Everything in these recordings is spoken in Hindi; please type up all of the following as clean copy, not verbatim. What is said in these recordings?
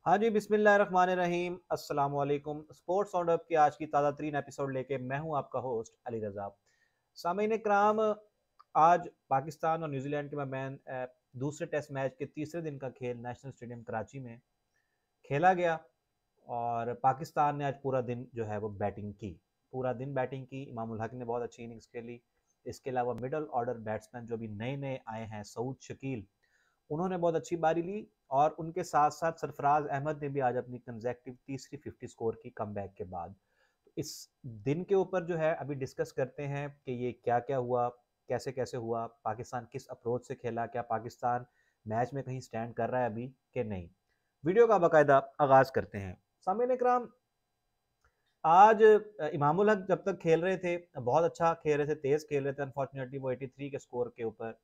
हाँ जी, बिस्मिल्लाहिर्रहमानिर्रहीम, अस्सलाम वालेकुम। स्पोर्ट्स राउंडअप की आज की ताज़ा तरीन एपिसोड लेके मैं हूँ आपका होस्ट अली रज़ा। सामीन कराम, आज पाकिस्तान और न्यूजीलैंड के माबैन दूसरे टेस्ट मैच के तीसरे दिन का खेल नेशनल स्टेडियम कराची में खेला गया और पाकिस्तान ने आज पूरा दिन जो है वो बैटिंग की। पूरा दिन बैटिंग की। इमामुल हक ने बहुत अच्छी इनिंग्स खेली। इसके अलावा मिडल ऑर्डर बैट्समैन जो भी नए नए आए हैं, सऊद शकील, उन्होंने बहुत अच्छी बारी ली और उनके साथ साथ सरफराज अहमद ने भी आज अपनी कंजेक्टिव तीसरी 50 स्कोर की कमबैक के बाद। इस दिन के ऊपर जो है अभी डिस्कस करते हैं कि ये क्या क्या हुआ, कैसे कैसे हुआ, पाकिस्तान किस अप्रोच से खेला, क्या पाकिस्तान मैच में कहीं स्टैंड कर रहा है अभी कि नहीं। वीडियो का बाकायदा आगाज करते हैं। सामईन इकराम, आज इमामुल हक जब तक खेल रहे थे बहुत अच्छा खेल रहे थे, तेज खेल रहे थे। अनफॉर्चुनेटली वो 83 के स्कोर के ऊपर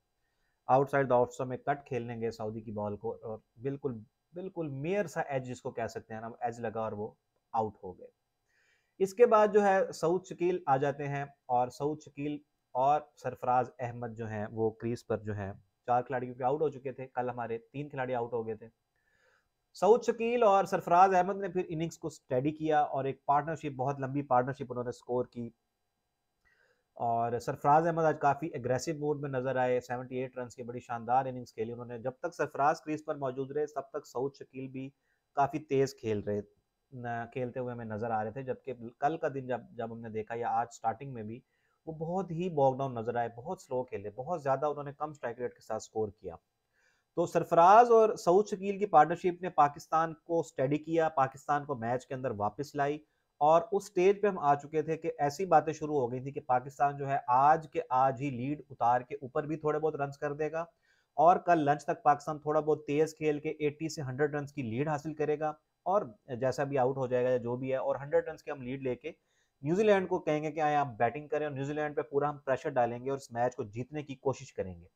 आउटसाइड द ऑफ स्टंप में कट खेलने गए सऊदी की बॉल को और बिल्कुल बिल्कुल मेयर सा एज जिसको कह सकते हैं ना, एज लगा और वो आउट हो गए। इसके बाद जो है सऊद शकील आ जाते हैं और सऊद शकील और सरफराज अहमद जो हैं वो क्रीज पर जो है, चार खिलाड़ी क्योंकि आउट हो चुके थे, कल हमारे तीन खिलाड़ी आउट हो गए थे। सऊद शकील और सरफराज अहमद ने फिर इनिंग्स को स्टेडी किया और एक पार्टनरशिप, बहुत लंबी पार्टनरशिप उन्होंने स्कोर की। और सरफराज अहमद आज काफ़ी एग्रेसिव मोड में नजर आए। 78 रन की बड़ी शानदार इनिंग्स खेली उन्होंने। जब तक सरफराज क्रीज पर मौजूद रहे तब तक सऊद शकील भी काफ़ी तेज खेलते हुए हमें नजर आ रहे थे, जबकि कल का दिन जब जब हमने देखा या आज स्टार्टिंग में भी वो बहुत ही बॉग डाउन नजर आए, बहुत स्लो खेले, बहुत ज़्यादा उन्होंने कम स्ट्राइक रेट के साथ स्कोर किया। तो सरफराज और सऊद शकील की पार्टनरशिप ने पाकिस्तान को स्टेडी किया, पाकिस्तान को मैच के अंदर वापस लाई। और उस स्टेज पे हम आ चुके थे कि ऐसी बातें शुरू हो गई थी कि पाकिस्तान जो है आज के आज ही लीड उतार के ऊपर भी थोड़े बहुत रन कर देगा और कल लंच तक पाकिस्तान थोड़ा बहुत तेज खेल के 80 से 100 रन की लीड हासिल करेगा और जैसा भी आउट हो जाएगा या जो भी है, और 100 रन की हम लीड लेके न्यूजीलैंड को कहेंगे कि आए आप बैटिंग करें और न्यूजीलैंड पे पूरा हम प्रेशर डालेंगे और इस मैच को जीतने की कोशिश करेंगे।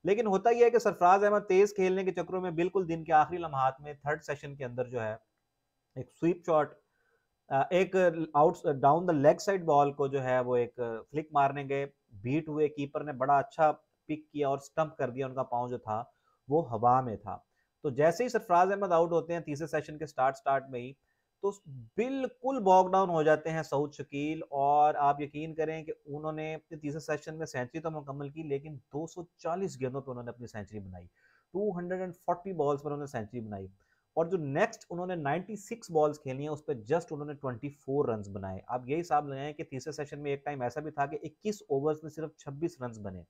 लेकिन होता यह है कि सरफराज अहमद तेज खेलने के चक्करों में बिल्कुल दिन के आखिरी लम्हात में थर्ड सेशन के अंदर जो है एक स्वीप शॉट, एक out down the leg side ball को जो है वो एक फ्लिक मारने गए, बीट हुए, कीपर ने बड़ा अच्छा पिक किया और स्टंप कर दिया। उनका पांव जो था वो हवा में था। तो जैसे ही सरफराज अहमद आउट होते हैं तीसरे सेशन के स्टार्ट में ही, तो बिल्कुल बॉग डाउन हो जाते हैं सऊद शकील। और आप यकीन करें कि उन्होंने अपने तीसरे सेशन में सेंचुरी तो मुकम्मल की, लेकिन 240 गेंदों पर उन्होंने अपनी सेंचुरी बनाई। 240 बॉल्स पर उन्होंने सेंचुरी बनाई। और जो नेक्स्ट उन्होंने 96 बॉल्स खेली हैं उस पर जस्ट उन्होंने 24 रन बनाए। आप यही हिसाब लगाएं कि तीसरे सेशन में एक टाइम ऐसा भी था कि 21 ओवर्स में सिर्फ 26 रन बने।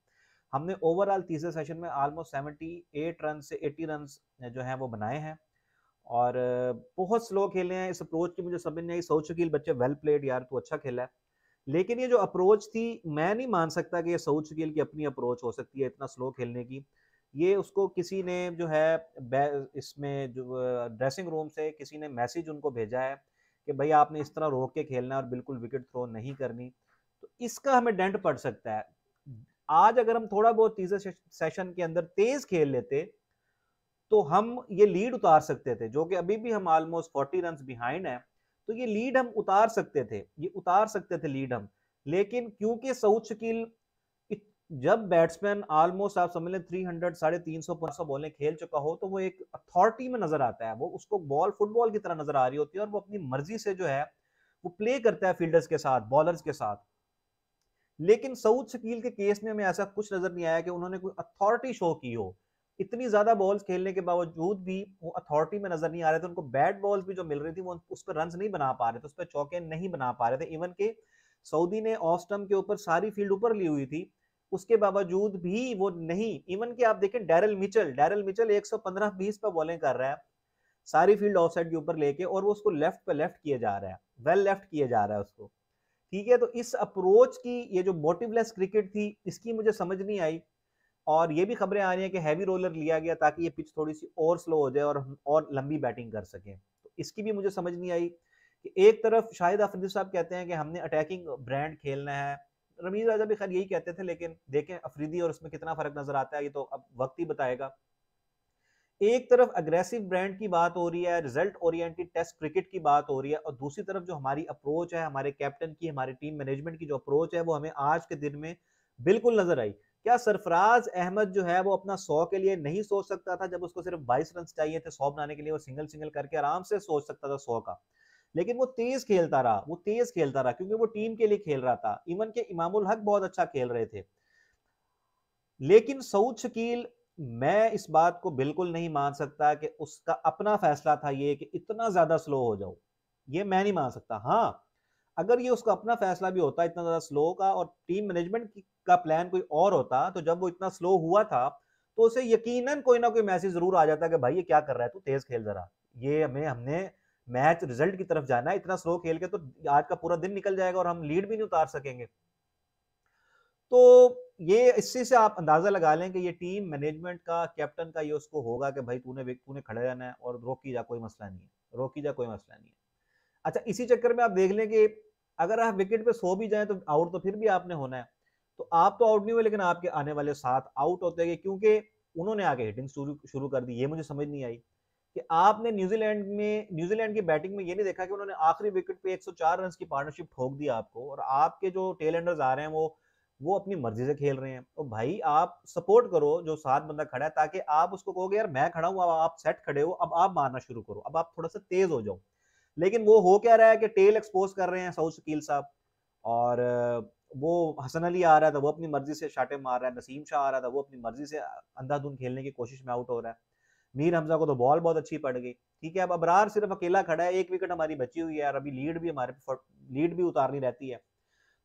हमने ओवरऑल तीसरे सेशन में ऑलमोस्ट 78 रन से 80 रन जो है वो बनाए हैं और बहुत स्लो खेले हैं। इस अप्रोच की मुझे समझ नहीं आई। सऊद शकील बच्चे वेल प्लेड यार, तू अच्छा खेला है, लेकिन ये जो अप्रोच थी मैं नहीं मान सकता कि ये सऊद शकील की अपनी अप्रोच हो सकती है इतना स्लो खेलने की। ये उसको किसी ने जो है इसमें जो ड्रेसिंग रूम से किसी ने मैसेज उनको भेजा है कि भाई आपने इस तरह रोक के खेलना है और बिल्कुल विकेट थ्रो नहीं करनी। तो इसका हमें डेंट पड़ सकता है। आज अगर हम थोड़ा बहुत तीसरे सेशन के अंदर तेज खेल लेते तो हम ये लीड उतार सकते थे, जो कि अभी भी हम ऑलमोस्ट 40 रन बिहाइंड है। तो ये लीड हम उतार सकते थे, ये उतार सकते थे लीड हम। लेकिन क्योंकि सऊद शकील जब बैट्समैन ऑलमोस्ट आप समझ लें 300 350 500 बॉलें खेल चुका हो तो वो एक अथॉरिटी में नजर आता है। वो उसको बॉल फुटबॉल की तरह नजर आ रही होती है और वो अपनी मर्जी से जो है वो प्ले करता है फील्डर्स के साथ, बॉलर्स के साथ। लेकिन सऊद शकील के केस में हमें ऐसा कुछ नजर नहीं आया कि उन्होंने कोई अथॉरिटी शो की हो। इतनी ज्यादा बॉल्स खेलने के बावजूद भी वो अथॉरिटी में नजर नहीं आ रहे थे। उनको बैट बॉल्स भी जो मिल रही थी वो उस पर रन नहीं बना पा रहे थे, उस पर चौके नहीं बना पा रहे थे। इवन के सऊदी ने ऑफ स्टंप के ऊपर सारी फील्ड ऊपर ली हुई थी, उसके बावजूद भी वो नहीं। इवन के आप देखें डैरल मिचेल 115-20 पर बॉलिंग कर रहा है, सारी फील्ड ऑफ साइड के ऊपर लेके, और वो उसको लेफ्ट पे लेफ्ट किए जा रहा है, वेल लेफ्ट किए जा रहा है उसको। ठीक है, तो इस अप्रोच की ये जो मोटिवलेस क्रिकेट थी इसकी मुझे समझ नहीं आई। और ये भी खबरें आ रही हैं कि हैवी रोलर लिया गया ताकि ये पिच थोड़ी सी और स्लो हो जाए और हम और लंबी बैटिंग कर सकें। तो इसकी भी मुझे समझ नहीं आई कि एक तरफ शाहिद अफरीदी साहब कहते हैं कि हमने अटैकिंग ब्रांड खेलना है, रमीज राजा भी खैर यही कहते थे, लेकिन देखें अफरीदी और उसमें कितना फर्क नजर आता है ये तो अब वक्त ही बताएगा। एक तरफ अग्रेसिव ब्रांड की बात हो रही है, रिजल्ट ओरिएंटेड टेस्ट क्रिकेट की बात हो रही है, और दूसरी तरफ जो हमारी अप्रोच है, हमारे कैप्टन की, हमारी टीम मैनेजमेंट की जो अप्रोच है वो हमें आज के दिन में बिल्कुल नजर आई क्या सरफराज अहमद जो है वो अपना 100 के लिए नहीं सोच सकता था? जब उसको सिर्फ 22 रन चाहिए थे 100 बनाने के लिए, वो सिंगल सिंगल करके आराम से सोच सकता था 100 का। लेकिन वो तेज खेलता रहा, वो तेज खेलता रहा क्योंकि वो टीम के लिए खेल रहा था। इवन के इमामुल हक बहुत अच्छा खेल रहे थे। लेकिन सऊद शकील, मैं इस बात को बिल्कुल नहीं मान सकता कि उसका अपना फैसला था ये कि इतना ज्यादा स्लो हो जाओ। ये मैं नहीं मान सकता। हाँ, अगर ये उसका अपना फैसला भी होता इतना ज्यादा स्लो का, और टीम मैनेजमेंट का प्लान कोई और होता, तो जब वो इतना स्लो हुआ था तो उसे यकीनन कोई ना कोई मैसेज जरूर आ जाता कि भाई ये क्या कर रहा है, तू तेज खेल जरा, ये हमने मैच रिजल्ट की तरफ जाना है, इतना स्लो खेल के तो आज का पूरा दिन निकल जाएगा और हम लीड भी नहीं उतार सकेंगे। तो ये इससे से आप अंदाजा लगा लें कि ये टीम मैनेजमेंट का, कैप्टन का ये उसको होगा कि भाई तूने तूने खड़े रहना है और रोकी जा, कोई मसला नहीं है, रोकी जा, कोई मसला नहीं है। अच्छा, इसी चक्कर में आप देख लें कि अगर आप विकेट पे सो भी जाएं तो आउट तो फिर भी आपने होना है। तो आप तो आउट नहीं हुए, लेकिन आपके आने वाले 7 आउट होते गए क्योंकि उन्होंने आगे हिटिंग शुरू शुरू कर दी। ये मुझे समझ नहीं आई कि आपने न्यूजीलैंड की बैटिंग में ये नहीं देखा कि उन्होंने आखिरी विकेट पे 104 रन की पार्टनरशिप ठोक दी आपको, और आपके जो टेल एंडर्स आ रहे हैं वो अपनी मर्जी से खेल रहे हैं। तो भाई आप सपोर्ट करो जो 7 बंदा खड़ा है, ताकि आप उसको कहोगे यार मैं खड़ा हूं, अब आप सेट खड़े हो, अब आप मारना शुरू करो, अब आप थोड़ा सा तेज हो जाओ। लेकिन वो हो क्या रहा है कि टेल एक्सपोज कर रहे हैं सऊद शकील साहब, और वो हसन अली आ रहा था, वो अपनी मर्जी से शाटे मार रहा है, नसीम शाह आ रहा था, वो अपनी मर्जी से अंधाधुंध खेलने की कोशिश में आउट हो रहा है। मीर हमजा को तो बॉल बहुत अच्छी पड़ गई। ठीक है, अब अबरार सिर्फ अकेला खड़ा है, 1 विकेट हमारी बची हुई है और अभी लीड भी उतारनी रहती है।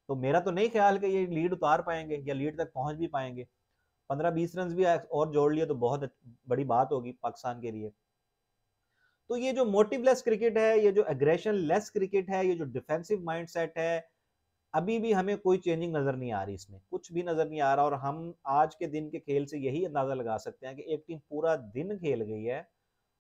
तो मेरा तो नहीं ख्याल कि ये लीड उतार पाएंगे या लीड तक पहुंच भी पाएंगे। 15-20 रन भी और जोड़ लिए तो बहुत बड़ी बात होगी पाकिस्तान के लिए। तो ये जो मोटिवलेस क्रिकेट है, ये जो एग्रेशन लेस क्रिकेट है, ये जो डिफेंसिव माइंडसेट है, अभी भी हमें कोई चेंजिंग नजर नहीं आ रही, इसमें कुछ भी नजर नहीं आ रहा। और हम आज के दिन के खेल से यही अंदाजा लगा सकते हैं कि एक टीम पूरा दिन खेल गई है,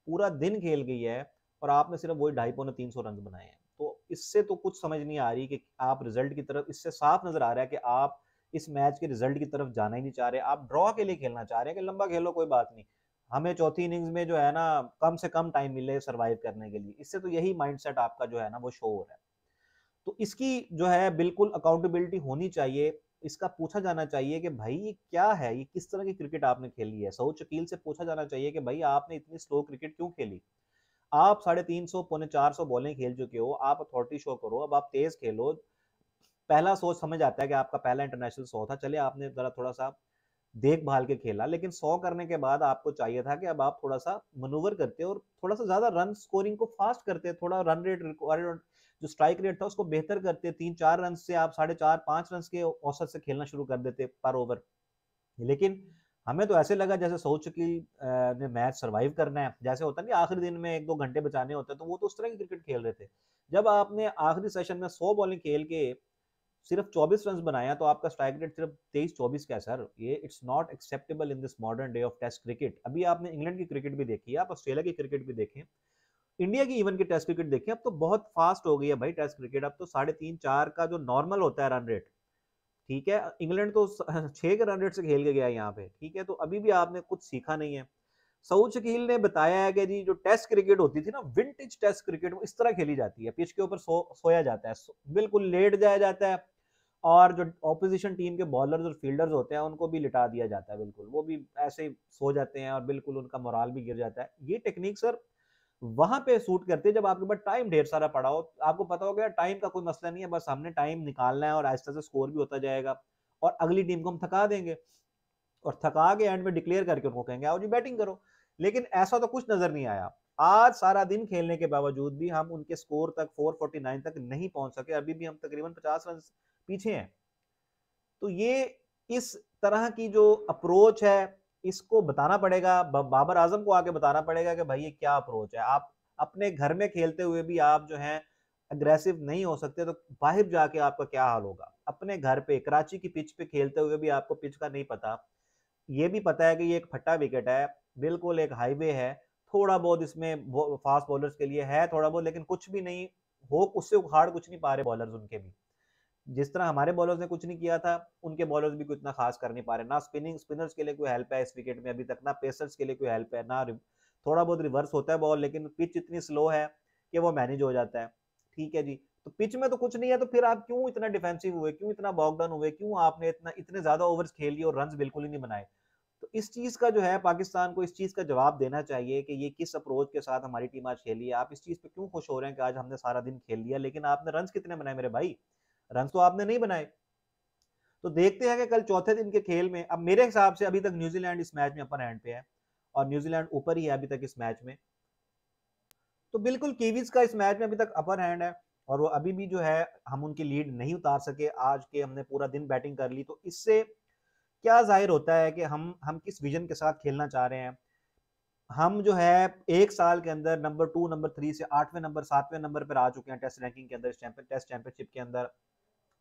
पूरा दिन खेल गई है, और आपने सिर्फ वही 250-300 रन बनाए हैं। तो इससे तो कुछ समझ नहीं आ रही कि आप रिजल्ट की तरफ, इससे साफ नजर आ रहा है कि आप इस मैच के रिजल्ट की तरफ जाना ही नहीं चाह रहे, आप ड्रॉ के लिए खेलना चाह रहे हैं कि लंबा खेलो कोई बात नहीं, हमें चौथी इनिंग्स में जो है ना कम से कम टाइम मिले सर्वाइव करने के लिए। इससे तो यही माइंडसेट आपका जो है ना वो शो हो रहा है। तो इसकी जो है बिल्कुल अकाउंटेबिलिटी होनी चाहिए। इसका पूछा जाना चाहिए कि भाई ये क्या है, ये किस तरह की क्रिकेट आपने खेली है। सऊद शकील से पूछा जाना चाहिए कि भाई आपने इतनी स्लो क्रिकेट क्यों खेली। आप 350 पौने 400 बॉलें खेल चुके हो, आप अथॉरिटी शो करो, अब आप तेज खेलो। पहला सोच समझ आता है कि आपका पहला इंटरनेशनल 100 था, चले आपने जरा थोड़ा सा देखभाल के खेला, लेकिन 100 करने के बाद आपको चाहिए था कि अब आप थोड़ा सा मनूवर करते और थोड़ा सा ज्यादा रन स्कोरिंग को फास्ट करते, थोड़ा रन रेट रिक्वायर्ड, जो स्ट्राइक रेट था उसको बेहतर करते। 3-4 रन से आप 4.5-5 रन के औसत से खेलना शुरू कर देते पर ओवर। लेकिन हमें तो ऐसे लगा जैसे सोच की ने मैच सरवाइव करना है, जैसे होता नहीं आखिरी दिन में 1-2 घंटे बचाने होते हैं, तो वो तो उस तरह की क्रिकेट खेल रहे थे। जब आपने आखिरी सेशन में 100 बॉलिंग खेल के सिर्फ 24 रन बनाया, तो आपका स्ट्राइक रेट सिर्फ 23-24 का है सर। ये it's not acceptable in this modern day of test cricket. अभी आपने इंग्लैंड की क्रिकेट भी देखी है, आप ऑस्ट्रेलिया की क्रिकेट भी देखें, इंडिया की इवन की टेस्ट क्रिकेट देखें, अब तो बहुत फास्ट हो गई है भाई टेस्ट क्रिकेट। अब तो 3.5-4 का जो नॉर्मल होता है रन रेट, ठीक है, इंग्लैंड तो 6 के रन रेट से खेल के गया है यहाँ पे। ठीक है, तो अभी भी आपने कुछ सीखा नहीं है। सऊद शकील ने बताया है कि जी जो टेस्ट क्रिकेट होती थी ना, विंटेज टेस्ट क्रिकेट, वो इस तरह खेली जाती है, पिच के ऊपर सोया जाता है, बिल्कुल लेट जाया जाता है, और जो ऑपोजिशन टीम के बॉलर्स और फील्डर्स होते हैं उनको भी लिटा दिया जाता है, बिल्कुल वो भी ऐसे ही सो जाते हैं और बिल्कुल उनका मोराल भी गिर जाता है। ये टेक्निक सर वहां पे सूट करती है जब आपके पास टाइम ढेर सारा पड़ा हो। आपको पता होगा टाइम का कोई मसला नहीं है, बस हमने टाइम निकालना है और आहिस्ता से स्कोर भी होता जाएगा, और अगली टीम को हम थका देंगे, और थका के एंड में डिक्लेयर करके उनको कहेंगे आओ जी बैटिंग करो। लेकिन ऐसा तो कुछ नजर नहीं आया। आज सारा दिन खेलने के बावजूद भी हम उनके स्कोर तक 449 तक नहीं पहुंच सके, अभी भी हम तकरीबन 50 रन पीछे हैं। तो ये इस तरह की जो अप्रोच है, इसको बताना पड़ेगा, बाबर आजम को आके बताना पड़ेगा कि भाई ये क्या अप्रोच है। आप अपने घर में खेलते हुए भी आप जो है अग्रेसिव नहीं हो सकते, तो बाहर जाके आपका क्या हाल होगा। अपने घर पे कराची की पिच पे खेलते हुए भी आपको पिच का नहीं पता, ये भी पता है कि ये एक फट्टा विकेट है, बिल्कुल एक हाईवे है, थोड़ा बहुत इसमें फास्ट बॉलर्स के लिए है थोड़ा बहुत, लेकिन कुछ भी नहीं हो, उससे उखाड़ कुछ नहीं पा रहे बॉलर्स उनके भी। जिस तरह हमारे बॉलर्स ने कुछ नहीं किया था, उनके बॉलर्स भी कुछ इतना खास कर नहीं पा रहे। ना स्पिनर्स के लिए कोई हेल्प है इस विकेट में अभी तक, ना पेसर्स के लिए कोई हेल्प है, ना थोड़ा बहुत रिवर्स होता है बॉल, लेकिन पिच इतनी स्लो है कि वो मैनेज हो जाता है। ठीक है जी, तो पिच में तो कुछ नहीं है, तो फिर आप क्यों इतना डिफेंसिव हुए, क्यों इतना बॉग डाउन हुए, क्यों आपने इतने ज्यादा ओवर्स खेल लिए और रन बिल्कुल ही नहीं बनाए? तो इस चीज का जो है पाकिस्तान को इस चीज का जवाब देना चाहिए कि ये किस अप्रोच के साथ हमारी टीम आज खेली है। आप इस चीज पे क्यों खुश हो रहे हैं कि आज हमने सारा दिन खेल लिया, लेकिन आपने रन कितने बनाए मेरे भाई? रन तो आपने नहीं बनाए। तो देखते हैं कि कल चौथे दिन के खेल में, अब मेरे हिसाब से अभी तक न्यूजीलैंड इस मैच में अपर हैंड पे है और न्यूजीलैंड ऊपर ही है अभी तक इस मैच में। तो बिल्कुल कीवीज का इस मैच में अभी तक अपर हैंड है और वो अभी भी जो है हम उनकी लीड नहीं उतार सके। आज के हमने पूरा दिन बैटिंग कर ली, तो इससे क्या जाहिर होता है कि हम किस विजन के साथ खेलना चाह रहे हैं। हम जो है एक साल के अंदर नंबर 2 नंबर 3 से 8वें नंबर 7वें नंबर पर आ चुके हैं टेस्ट रैंकिंग के अंदर, टेस्ट चैंपियनशिप के अंदर।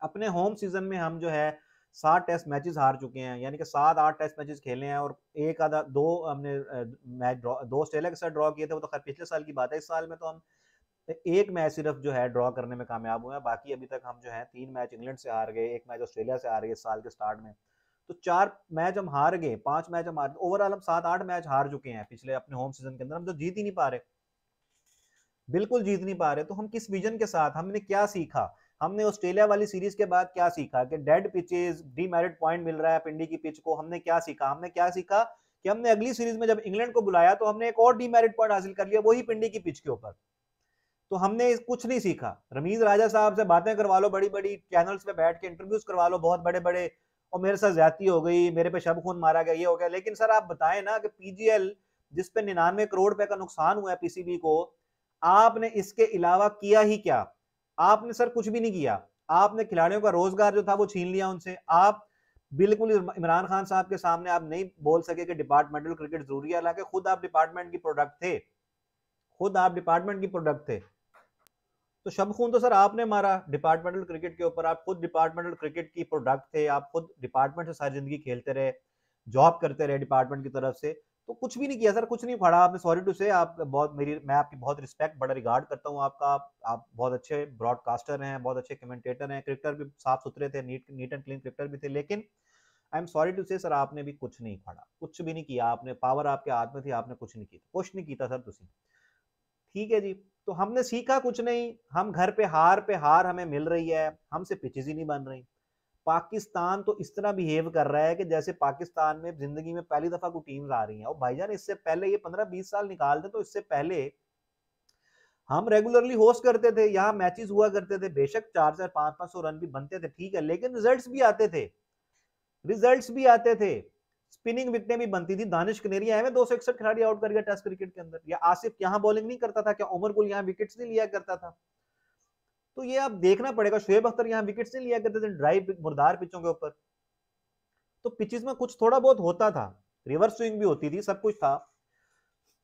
अपने होम सीजन में हम जो है 7 टेस्ट मैचेस हार चुके हैं, यानी कि 7-8 टेस्ट मैचेस खेले हैं और एक आधा दो हमने मैच ड्रॉ, 2 ऑस्ट्रेलिया के साथ ड्रॉ किए थे, वो तो खैर पिछले साल की बात है। इस साल में तो हम एक मैच सिर्फ जो है ड्रॉ करने में कामयाब हुए हैं, बाकी अभी तक हम जो है 3 मैच इंग्लैंड से हार गए, एक मैच ऑस्ट्रेलिया से हार गए इस साल के स्टार्ट में। तो 4 मैच हम हार गए, 5 मैच हम हार, ओवरऑल हम 7-8 मैच हार चुके हैं पिछले अपने होम सीजन के अंदर। हम तो जीत ही नहीं पा रहे, बिल्कुल जीत नहीं पा रहे। तो हम किस विजन के साथ, हमने क्या सीखा? हमने ऑस्ट्रेलिया वाली सीरीज के बाद क्या सीखा कि डेड पिचेस, डीमेरिट पॉइंट मिल रहा है पिंडी की पिच को। हमने क्या सीखा? हमने क्या सीखा कि हमने अगली सीरीज में जब इंग्लैंड को बुलाया तो हमने एक और डीमेरिट पॉइंट हासिल कर लिया, वही पिंडी की पिच के ऊपर। तो हमने कुछ नहीं सीखा। रमीज राजा साहब से बातें करवा लो, बड़ी बड़ी चैनल्स पे बैठ के इंटरव्यूज करवा लो बहुत बड़े बड़े, और मेरे साथ ज्यादती हो गई, मेरे पे शब खून मारा गया, ये हो गया। लेकिन सर आप बताएं ना कि पीजीएल जिसपे 99 करोड़ रुपए का नुकसान हुआ है पीसीबी को, आपने इसके अलावा किया ही क्या? आपने सर कुछ भी नहीं किया। आपने खिलाड़ियों का रोजगार जो था वो छीन लिया उनसे। आप बिल्कुल इमरान खान साहब के सामने आप नहीं बोल सके कि डिपार्टमेंटल क्रिकेट जरूरी है, हालांकि खुद आप डिपार्टमेंट की प्रोडक्ट थे, खुद आप डिपार्टमेंट की प्रोडक्ट थे। तो शब खून तो सर आपने मारा डिपार्टमेंटल क्रिकेट के ऊपर। आप खुद डिपार्टमेंटल क्रिकेट की प्रोडक्ट थे, आप खुद डिपार्टमेंट से सारी जिंदगी खेलते रहे, जॉब करते रहे डिपार्टमेंट की तरफ से। तो कुछ भी नहीं किया सर, कुछ नहीं उखाड़ा आपने। सॉरी टू से, आप बहुत मेरी, मैं आपकी बहुत रिस्पेक्ट, बड़ा रिगार्ड करता हूँ आपका। आप बहुत अच्छे ब्रॉडकास्टर हैं, बहुत अच्छे कमेंटेटर हैं, क्रिकेटर भी साफ सुथरे थे, नीट एंड क्लीन क्रिकेटर भी थे। लेकिन आई एम सॉरी टू से सर, आपने भी कुछ नहीं उखाड़ा, कुछ भी नहीं किया आपने। पावर आपके हाथ में थी, आपने कुछ नहीं किया, कुछ नहीं किया सर तुसी। ठीक है जी। तो हमने सीखा कुछ नहीं। हम घर पे हार हमें मिल रही है, हमसे पिचेस ही नहीं बन रही। पाकिस्तान तो इस तरह बिहेव कर रहा है कि जैसे पाकिस्तान में जिंदगी में पहली दफा कोई टीम्स आ रही हैं। और भाईजान इससे पहले ये 15-20 साल निकाल दे तो इससे पहले हम रेगुलरली होस्ट करते थे, यहाँ मैचेस हुआ करते थे, बेशक 400 500 रन भी बनते थे, ठीक है, लेकिन रिजल्ट्स भी आते थे, रिजल्ट्स भी आते थे। स्पिनिंग विकेटें भी बनती थी। दानिश कनेरिया है 261 खिलाड़ी आउट कर गया टेस्ट क्रिकेट के अंदर। या आसिफ यहाँ बॉलिंग नहीं करता था क्या? उमर गुल यहाँ विकेट्स नहीं लिया करता था? तो ये आप देखना पड़ेगा। शोएब अख्तर यहाँ विकेट्स नहीं लिया करते थे ड्राइव मुर्दार पिचों के ऊपर। तो पिचेस में कुछ थोड़ा बहुत होता था, रिवर्स स्विंग भी होती थी, सब कुछ था।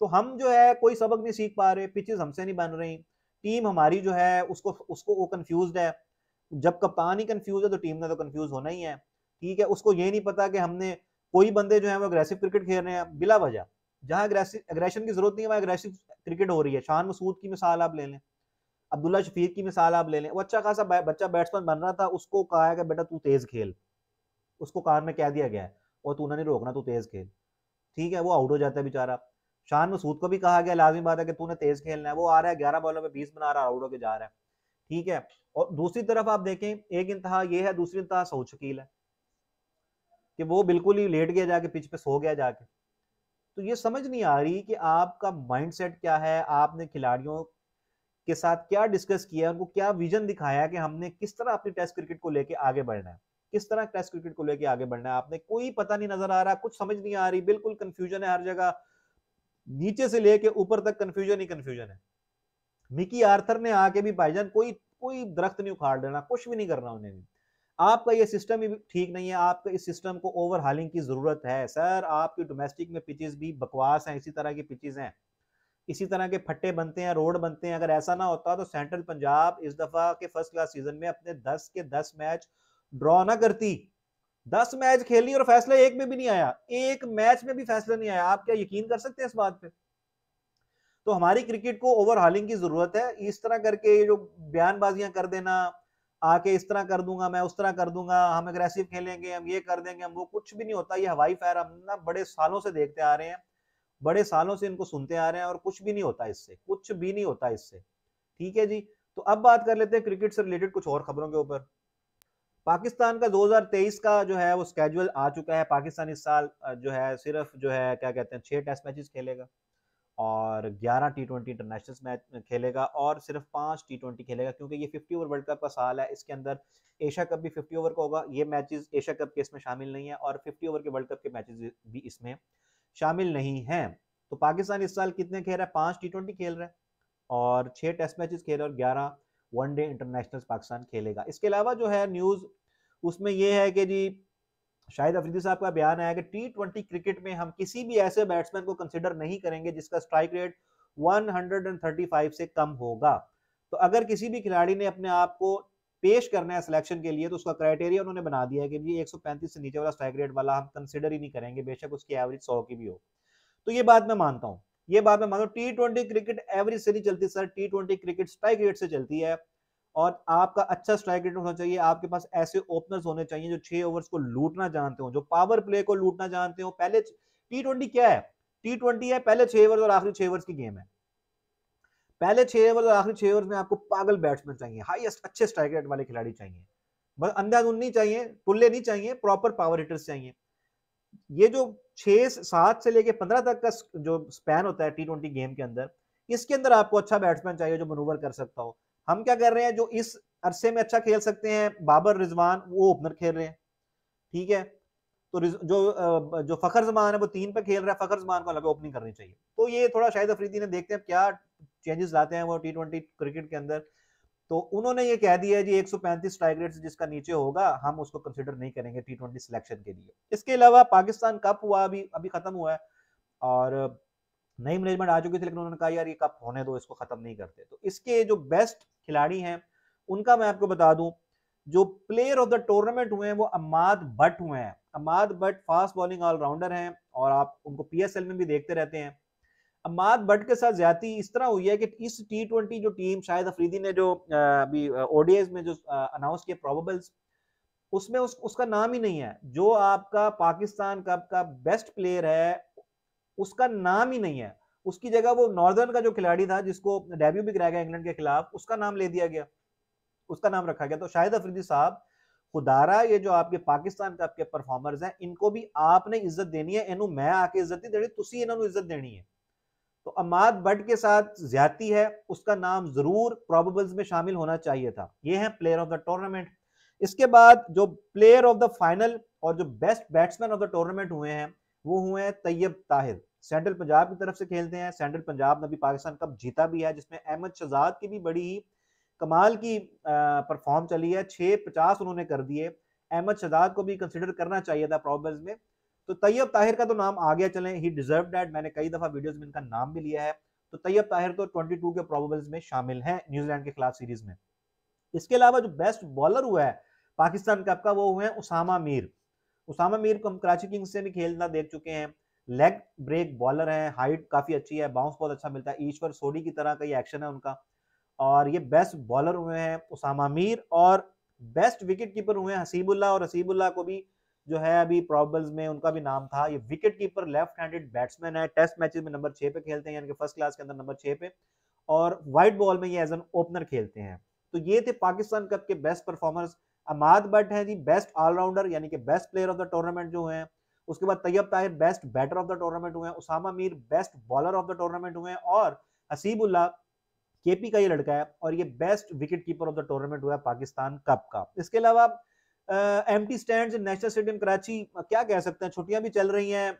तो हम जो है कोई सबक नहीं सीख पा रहे, पिचेस हमसे नहीं बन रही, टीम हमारी जो है उसको उसको वो कंफ्यूज है। जब कप्तान ही कंफ्यूज है तो टीम ने तो कंफ्यूज होना ही है। ठीक है, उसको ये नहीं पता कि हमने कोई बंदे जो है वो अग्रेसिव क्रिकेट खेल रहे हैं बिला वजह। जहां अग्रेशन की जरूरत नहीं है वहां अग्रेसिव क्रिकेट हो रही है। शान मसूद की मिसाल आप ले लें, अब्दुल्ला शफीक की मिसाल आप ले लें। वो अच्छा खासा बच्चा बैट्समैन बन रहा था, उसको कहा है कि बेटा तू तेज खेल, उसको कार में कह दिया गया है और तूने नहीं रोकना, तू तेज खेल। ठीक है, वो आउट हो जाता है बेचारा। शान मसूद को भी कहा गया, लाजमी बात है कि तूने तेज खेलना है, वो आ रहा है 11 बॉलों में 20 बना रहा है, आउट होकर जा रहा है। ठीक है। और दूसरी तरफ आप देखें, एक इंतहा ये है, दूसरी इंतहा सऊद शकील है कि वो बिल्कुल ही लेट गया जाके, पिच पे सो गया जाके। तो ये समझ नहीं आ रही कि आपका माइंडसेट क्या है, आपने खिलाड़ियों के साथ क्या डिस्कस किया, उनको क्या विजन दिखाया कि हमने किस तरह अपनी टेस्ट क्रिकेट को लेके आगे बढ़ना है, किस तरह टेस्ट क्रिकेट को लेके आगे बढ़ना है। आपने कोई पता नहीं नजर आ रहा, कुछ समझ नहीं आ रही, बिल्कुल कंफ्यूजन है हर जगह, नीचे से लेके ऊपर तक कंफ्यूजन ही कंफ्यूजन है। मिकी आर्थर ने आके भी भाईजान कोई कोई दरख्त नहीं उखाड़ देना, कुछ भी नहीं करना उन्हें भी। आपका ये सिस्टम ही ठीक नहीं है, आपका इस सिस्टम को ओवरहालिंग की जरूरत है सर। आपकी डोमेस्टिक में पिचेस भी बकवास हैं, इसी तरह की पिचेस हैं, इसी तरह के फट्टे बनते हैं, रोड बनते हैं। अगर ऐसा ना होता तो सेंट्रल पंजाब इस दफा के फर्स्ट क्लास सीजन में अपने 10 के 10 मैच ड्रॉ ना करती। 10 मैच खेली और फैसला एक में भी नहीं आया, एक मैच में भी फैसला नहीं आया। आप क्या यकीन कर सकते हैं इस बात पे? तो हमारी क्रिकेट को ओवरहालिंग की जरूरत है। इस तरह करके जो बयानबाजियां कर देना, आके इस तरह कर दूंगा, मैं उस तरह कर दूंगा, हम अग्रेसिव खेलेंगे, हम ये कर देंगे, हम वो, कुछ भी नहीं होता। ये हवाई फायर हम ना बड़े सालों से देखते आ रहे हैं, बड़े सालों से इनको सुनते आ रहे हैं, और कुछ भी नहीं होता इससे, कुछ भी नहीं होता इससे। ठीक है जी। तो अब बात कर लेते हैं क्रिकेट से रिलेटेड कुछ और खबरों के ऊपर। पाकिस्तान का 2023 का जो है वो स्केड्यूल आ चुका है। पाकिस्तान इस साल जो है सिर्फ जो है क्या कहते हैं 6 टेस्ट मैचेस खेलेगा और 11 टी20 इंटरनेशनल मैच खेलेगा और सिर्फ 5 टी20 खेलेगा, क्योंकि ये 50 ओवर वर्ल्ड कप का साल है। इसके अंदर एशिया कप भी 50 ओवर का होगा। ये मैचेस एशिया कप के इसमें शामिल नहीं है और 50 ओवर के वर्ल्ड कप के मैचेस भी इसमें शामिल नहीं हैं। तो पाकिस्तान इस साल कितने खेल रहा है? 5 टी20 खेल रहा है और 6 टेस्ट मैचेस खेल रहा है और 11 वनडे इंटरनेशनल पाकिस्तान खेलेगा। इसके अलावा जो है न्यूज उसमें यह है कि जी शाहिद अफरीदी साहब का बयान आया कि टी20 क्रिकेट में हम किसी भी ऐसे बैट्समैन को कंसिडर नहीं करेंगे जिसका स्ट्राइक रेट 135 से कम होगा। तो अगर किसी भी खिलाड़ी ने अपने आप को पेश करना है सिलेक्शन के लिए तो उसका क्राइटेरिया उन्होंने बना दिया है कि जी 135 से नीचे वाला स्ट्राइक रेट वाला हम कंसिडर ही नहीं करेंगे, बेशक उसकी एवरेज 100 की भी हो। तो ये बात मैं मानता हूँ, ये बात मैं मानता हूँ। टी20 क्रिकेट एवरेज से नहीं चलती सर, टी20 क्रिकेट स्ट्राइक रेट से चलती है और आपका अच्छा स्ट्राइक रेट होना चाहिए। आपके पास ऐसे ओपनर्स होने चाहिए जो 6 ओवर्स को लूटना जानते हो, जो पावर प्ले को लूटना जानते हो। पहले टी20 क्या है? टी20 है पहले 6 ओवर्स और आखिरी 6 ओवर्स की गेम है। पहले 6 ओवर और आखिरी 6 ओवर में आपको पागल बैट्समैन चाहिए, हाईएस्ट अच्छे स्ट्राइक रेट वाले खिलाड़ी चाहिए। बस अंधाधुन नहीं चाहिए, टुल्ले नहीं चाहिए, प्रॉपर पावर हिटर्स चाहिए। ये जो 6 7 से लेके 15 तक का जो स्पैन होता है टी20 गेम के अंदर, इसके अंदर आपको अच्छा बैट्समैन चाहिए जो मनूवर कर सकता हो। हम क्या कर रहे हैं, जो इस अरसे में अच्छा खेल सकते हैं, बाबर रिजवान वो ओपनर खेल रहे हैं, ठीक है। तो जो फखर जमान है वो 3 पे खेल रहा है, फखर जमान को लगा ओपनिंग करनी चाहिए। तो ये थोड़ा शाहिद अफरीदी ने, देखते हैं क्या चेंजेस लाते हैं वो टी20 क्रिकेट के अंदर। तो उन्होंने ये कह दिया है जी 135 स्ट्राइक रेट से जिसका नीचे होगा हम उसको कंसिडर नहीं करेंगे टी20 सिलेक्शन के लिए। इसके अलावा पाकिस्तान कप हुआ, अभी अभी खत्म हुआ है और नई मैनेजमेंट आ चुकी थी, लेकिन उन्होंने कहा यार ये कप होने दो, इसको खत्म नहीं करते। तो इसके जो बेस्ट खिलाड़ी हैं उनका मैं आपको बता दूं, जो प्लेयर ऑफ द टूर्नामेंट हुए हैं वो अम्माद बट हुए हैं। Ammad Butt fast bowling allrounder हैं और आप उनको पीएसएल में भी देखते रहते हैं। अम्माद बट के साथ ज्यादती इस तरह हुई है कि इस टी20 जो टीम शाहिद अफरीदी ने जो अभी ओडीआईज में जो अनाउंस किया प्रोबेबल्स, उसमें उसका नाम ही नहीं है। जो आपका पाकिस्तान कप का बेस्ट प्लेयर है उसका नाम ही नहीं है। उसकी जगह वो नॉर्दर्न का जो खिलाड़ी था जिसको डेब्यू भी कराया गया इंग्लैंड के खिलाफ, उसका नाम ले दिया गया, उसका नाम रखा गया। तो शाहिद अफरीदी साहब, खुदारा ये जो आपके पाकिस्तान कप के परफॉर्मर्स हैं इनको भी आपने इज्जत देनी है। इन्हों मैं आके इज्जत नहीं देनी, तुसी इन्होंने इज्जत देनी है। तो अम्माद बट के साथ ज्यादती है, उसका नाम जरूर प्रोबेबल्स में शामिल होना चाहिए था। ये है प्लेयर ऑफ द टूर्नामेंट। इसके बाद जो प्लेयर ऑफ द फाइनल और जो best batsman of the tournament हुए हैं वो हुए हैं तैयब ताहिर। सेंट्रल पंजाब की तरफ से खेलते हैं। सेंट्रल पंजाब ने भी पाकिस्तान कप जीता भी है, जिसमें अहमद शहजाद की भी बड़ी ही कमाल की परफॉर्म चली है। 650 उन्होंने कर दिए। अहमद शहजाद को भी कंसिडर करना चाहिए था प्रोबेबल्स में। तो तैयब ताहिर का तो नाम आ गया, चलें ही डिजर्व दैट। मैंने कई दफा वीडियोस में इनका नाम भी लिया है। तो तैयब ताहिर तो 22 के प्रोबेबल्स में शामिल हैं न्यूजीलैंड के खिलाफ सीरीज में। इसके अलावा जो बेस्ट बॉलर हुआ है पाकिस्तान कप का वो हुए हैं उसामा मीर। उसामा मीर को हम कराची किंग्स से भी खेलना देख चुके हैं। लेग ब्रेक बॉलर है, हाइट काफी अच्छी है, बाउंस बहुत अच्छा मिलता है, ईश्वर सोडी की तरह का ये एक्शन है उनका। और ये बेस्ट बॉलर हुए हैं उसामा मीर। और बेस्ट विकेट कीपर हुए हैं हसीबुल्लाह। और हसीबुल्लाह को भी जो है अभी प्रॉबल्स में उनका भी नाम था। ये wicket keeper left handed batsman है, टेस्ट मैचेस में नंबर 6 पे खेलते हैं, यानी कि फर्स्ट क्लास के अंदर नंबर 6 पे, और व्हाइट बॉल में ये एज एन ओपनर खेलते हैं। तो ये थे पाकिस्तान कप के बेस्ट परफॉर्मर्स। अमाद बट है जी बेस्ट ऑलराउंडर यानी कि best player of the tournament जो है। उसके बाद Tayyab Tahir best batter of the tournament हुए हैं। Usama Mir best bowler of the tournament हुए हैं। और हसीबुल्लाह केपी का ये लड़का है और ये best wicket keeper of the tournament हुआ है पाकिस्तान कप का। इसके अलावा एम्प्टी स्टैंड्स इन नेशनल स्टेडियम कराची, क्या कह सकते हैं, छुट्टियां भी चल रही हैं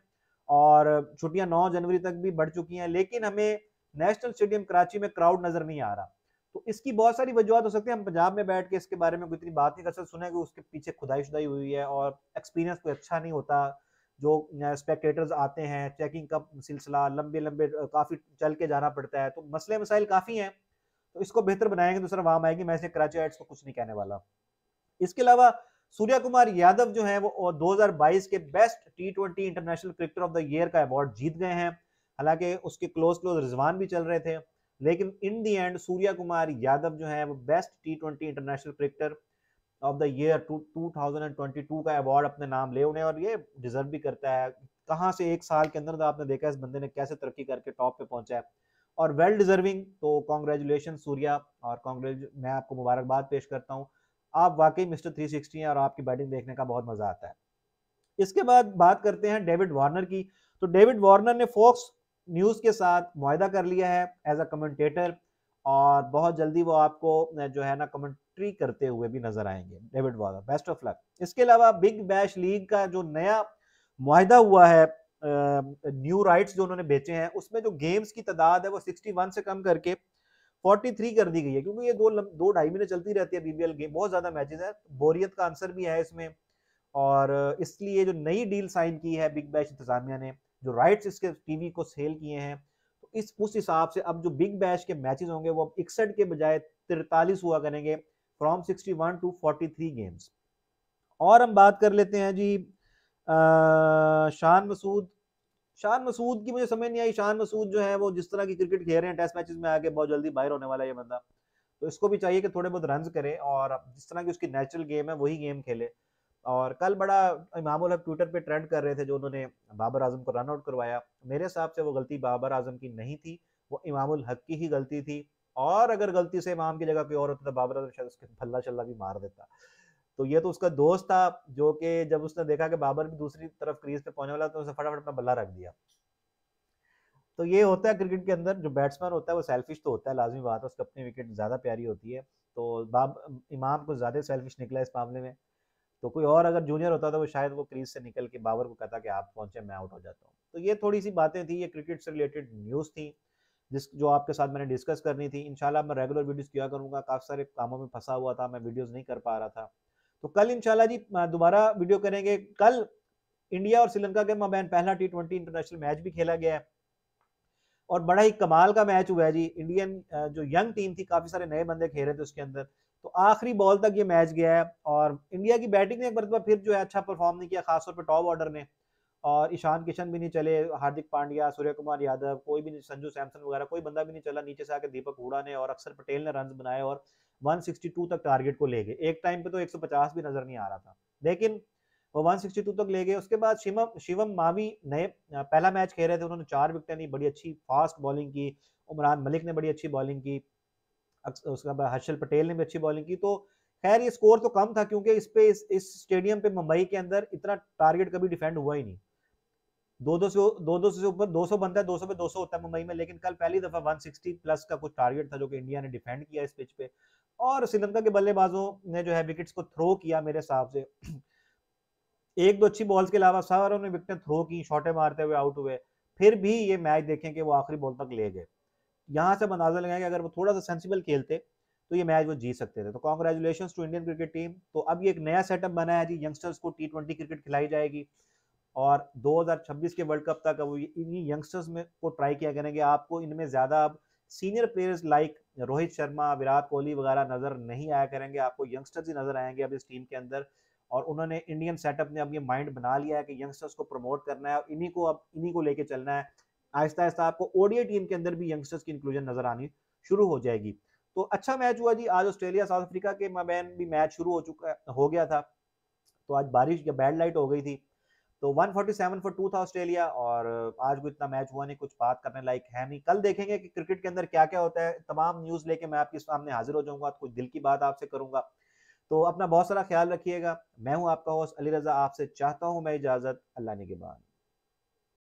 और छुट्टियां 9 जनवरी तक भी बढ़ चुकी हैं, लेकिन हमें नेशनल स्टेडियम कराची में क्राउड नजर नहीं आ रहा। तो इसकी बहुत सारी वजूहत हो सकती है। हम पंजाब में बैठ के इसके बारे में कोई इतनी बात नहीं कर सकते। सुने कि उसके पीछे खुदाई शुदाई हुई है और एक्सपीरियंस कोई अच्छा नहीं होता। जो स्पेक्टेटर्स आते हैं, चेकिंग का सिलसिला लंबे लंबे काफी चल के जाना पड़ता है, तो मसले मसाइल काफी हैं। तो इसको बेहतर बनाएंगे तो सर आवाम आएगी। मैं इसने कराची राइट्स को कुछ नहीं कहने वाला। इसके अलावा सूर्या कुमार यादव जो है वो 2022 के best T20 international cricketer of the year का अवार्ड जीत गए हैं। हालांकि उसके क्लोज रिजवान भी चल रहे थे, लेकिन इन दी एंड सूर्या कुमार यादव जो है वो best T20 international cricketer of the year 2022 का अवार्ड अपने नाम ले उन्हें, और ये डिजर्व भी करता है। कहां से एक साल के अंदर आपने देखा इस बंदे ने कैसे तरक्की करके टॉप पे पहुंचा है। और वेल डिजर्विंग। तो कॉन्ग्रेचुलेशन सूर्या, और मैं आपको मुबारकबाद पेश करता हूँ। आप वाकई मिस्टर 360 हैं और आपकी बैटिंग देखने का बहुत मजा आता है। इसके बाद बात करते हैं डेविड वार्नर की। तो डेविड वार्नर ने फॉक्स न्यूज के साथ मुआहदा कर लिया है एज अ कमेंटेटर, और बहुत जल्दी वो आपको जो है ना कमेंट्री करते हुए भी नजर आएंगे। David Warner, best of luck. इसके अलावा बिग बैश लीग का जो नया मुआहदा हुआ है, न्यू राइट्स जो उन्होंने बेचे हैं, उसमें जो गेम्स की तादाद है वो 61 से कम करके 43 कर दी गई है, क्योंकि ये दो ढाई महीने चलती रहती है बीबीएल गेम, बहुत ज्यादा मैचेस है, बोरियत का आंसर भी है इसमें। और इसलिए जो नई डील साइन की है बिग बैश इंतजामिया ने, जो राइट्स इसके टीवी को सेल किए हैं, तो इस उस हिसाब से अब जो बिग बैश के मैचेस होंगे वो अब 61 के बजाय 43 हुआ करेंगे, फ्रॉम 61 टू 43 गेम्स। और हम बात कर लेते हैं जी शान मसूद। शान मसूद की मुझे समझ नहीं आई। शान मसूद जो है वो जिस तरह की क्रिकेट खेल रहे हैं टेस्ट मैचेस में आके, बहुत जल्दी बाहर होने वाला है ये बंदा। तो इसको भी चाहिए कि थोड़े बहुत रन करे और जिस तरह की उसकी नेचुरल गेम है वही गेम खेले। और कल बड़ा इमामुल हक ट्विटर पे ट्रेंड कर रहे थे जो उन्होंने बाबर आजम को रन आउट करवाया। मेरे हिसाब से वो गलती बाबर आजम की नहीं थी, वो इमामुल हक की ही गलती थी। और अगर गलती से इमाम की जगह कोई और होता तो बाबर आजम शायद उसके फल्ला शल्ला भी मार देता। तो ये तो उसका दोस्त था जो कि जब उसने देखा कि बाबर भी दूसरी तरफ क्रीज पे पहुंचने वाला तो उसने फटाफट अपना बल्ला रख दिया। तो ये होता है क्रिकेट के अंदर, जो बैट्समैन होता है वो सेल्फिश तो होता है, लाजमी बात है, उसको अपनी विकेट ज्यादा प्यारी होती है। तो इमाम को ज्यादा सेल्फिश निकला इस मामले में। तो कोई और अगर जूनियर होता तो वो शायद वो क्रीज से निकल के बाबर को कहता कि आप पहुंचे, मैं आउट हो जाता हूँ। तो ये थोड़ी सी बातें थी, ये क्रिकेट से रिलेटेड न्यूज थी जो आपके साथ मैंने डिस्कस करनी थी। इंशाल्लाह मैं रेगुलर वीडियोस किया करूंगा, काफी सारे कामों में फंसा हुआ था, मैं वीडियोस नहीं कर पा रहा था। तो कल इंशाल्लाह जी दोबारा वीडियो करेंगे। कल इंडिया और श्रीलंका के माबैन पहला T20 इंटरनेशनल मैच भी खेला गया है और बड़ा ही कमाल का मैच हुआ है जी। इंडियन जो यंग टीम थी, काफी सारे नए बंदे खेल रहे थे उसके अंदर, तो आखिरी बॉल तक ये मैच गया है। और इंडिया की बैटिंग ने एक मरतबा फिर जो है अच्छा परफॉर्म नहीं किया, खासतौर पर टॉप ऑर्डर ने। और ईशान किशन भी नहीं चले, हार्दिक पांड्या, सूर्य कुमार यादव, कोई भी नहीं, संजू सैमसन वगैरह कोई बंदा भी नहीं चला। नीचे से आके दीपक हुडा ने और अक्षर पटेल ने रन बनाए और 162 तक टारगेट को ले गए। एक टाइम पे तो 150 भी नजर नहीं आ रहा था, लेकिन वो 162 तक ले गए। उसके बाद शिवम मावी नए पहला मैच खेल रहे थे, उन्होंने 4 विकेटें ली, बड़ी अच्छी फास्ट बॉलिंग की। उमरान मलिक ने बड़ी अच्छी बॉलिंग की, उसके बाद हर्षल पटेल ने भी अच्छी बॉलिंग की। तो खैर ये स्कोर तो कम था क्योंकि इस स्टेडियम पे मुंबई के अंदर इतना टारगेट कभी डिफेंड हुआ ही नहीं। 200 से ऊपर 200 बनता है, 200 पे 200 होता है मुंबई में, लेकिन कल पहली दफा 160 प्लस का कुछ टारगेट था जो कि इंडिया ने डिफेंड किया इस पिच पे। और श्रीलंका के बल्लेबाजों ने जो है विकेट्स को थ्रो किया मेरे हिसाब से। एक दो अच्छी बॉल्स के अलावा सारों ने विकेटें थ्रो की, शॉटें मारते हुए आउट हुए। फिर भी ये मैच देखें कि वो आखिरी बॉल तक ले गए। यहाँ से हम अंदाजा लगाएंगे अगर वो थोड़ा सा सेंसिबल खेलते तो ये मैच वो जीत सकते थे। तो congratulation to Indian cricket team. तो अब ये एक नया सेटअप बना है जी, यंगस्टर्स को T20 क्रिकेट खिलाई जाएगी और 2026 के वर्ल्ड कप तक अब इन्हीं यंगस्टर्स में को ट्राई किया करेंगे। आपको इनमें ज्यादा अब senior players like Rohit Sharma, Virat Kohli वगैरह नजर नहीं आया करेंगे, आपको यंगस्टर्स ही नजर आएंगे अब इस टीम के अंदर। और उन्होंने इंडियन सेटअप ने अब ये माइंड बना लिया है कि यंगस्टर्स को प्रमोट करना है और इन्हीं को लेके चलना है। आहिस्ता आहिस्ता आपको ओडीआई टीम के अंदर भी यंगस्टर्स की इंक्लूजन नजर आनी शुरू हो जाएगी। तो अच्छा मैच हुआ जी आज, ऑस्ट्रेलिया साउथ अफ्रीका के माबैन भी मैच शुरू हो गया था। तो आज बारिश या बैड लाइट हो गई थी, तो 147 फॉर 2 था ऑस्ट्रेलिया। और आज भी इतना मैच हुआ नहीं, कुछ बात करने लायक है नहीं। कल देखेंगे कि क्रिकेट के अंदर क्या क्या होता है, तमाम न्यूज लेके मैं आपके सामने हाजिर हो जाऊंगा, कुछ दिल की बात आपसे करूंगा। तो अपना बहुत सारा ख्याल रखिएगा। मैं हूं आपका होस्ट अली रजा, आपसे चाहता हूं मैं इजाजत, अल्लाह ने के बाद।